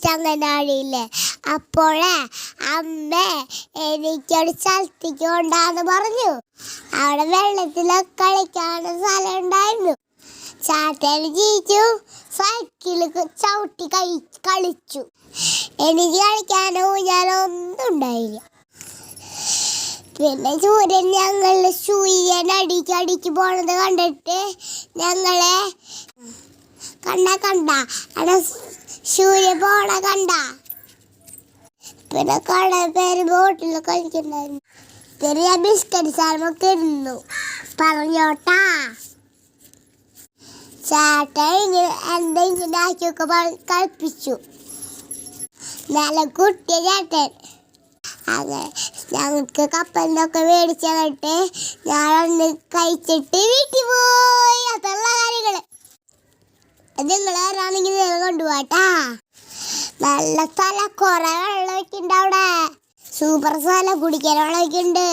ചങ്ങനാടിയില്ലേ അപ്പോഴേ അമ്മ എനിക്കൊരു സ്ഥലത്തേക്ക് കൊണ്ടാന്ന് പറഞ്ഞു. അവിടെ വെള്ളത്തിലൊക്കെ കളിക്കാനുള്ള സ്ഥലം ഉണ്ടായിരുന്നു. ചാട്ടേന് ജീവിച്ചു സൈക്കിള് ചവിട്ടി കളിച്ചു. എനിക്ക് കളിക്കാനോ ഊഞ്ഞാലോ ഒന്നും ഉണ്ടായില്ല. പിന്നെ സൂര്യൻ ഞങ്ങളുടെ സൂര്യൻ അടിക്ക് പോണത് കണ്ടിട്ട് ഞങ്ങളെ കണ്ട അവിടെ സൂര്യൻ പോണ കണ്ട. പിന്നെ കുറെ പേര് ബോട്ടിൽ കളിക്കുന്നുണ്ടായിരുന്നു. പിന്നെ ഞാൻ ബിസ്ക്കറ്റ് സാധനമൊക്കെ ഇരുന്നു പറഞ്ഞോട്ടാ. ചേട്ടൻ ഇങ്ങനെ ആക്കിയൊക്കെ കളിപ്പിച്ചു. നല്ല കുട്ടിയ ചേട്ടൻ. അങ്ങനെ ഞങ്ങൾക്ക് കപ്പലിനൊക്കെ മേടിച്ചു തന്നിട്ട് ഞാനൊന്ന് കഴിച്ചിട്ട് വീട്ടിൽ പോയി. അതുള്ള കാര്യങ്ങള് നിങ്ങൾ ആരാണെങ്കിൽ നിങ്ങൾ കൊണ്ടുപോട്ടാ. നല്ല സ്ഥലം, കുറെ വെള്ളമൊക്കെ ഉണ്ട് അവിടെ. സൂപ്പർ സ്ഥലം, കുടിക്കാൻ വെള്ളമൊക്കെ ഉണ്ട്.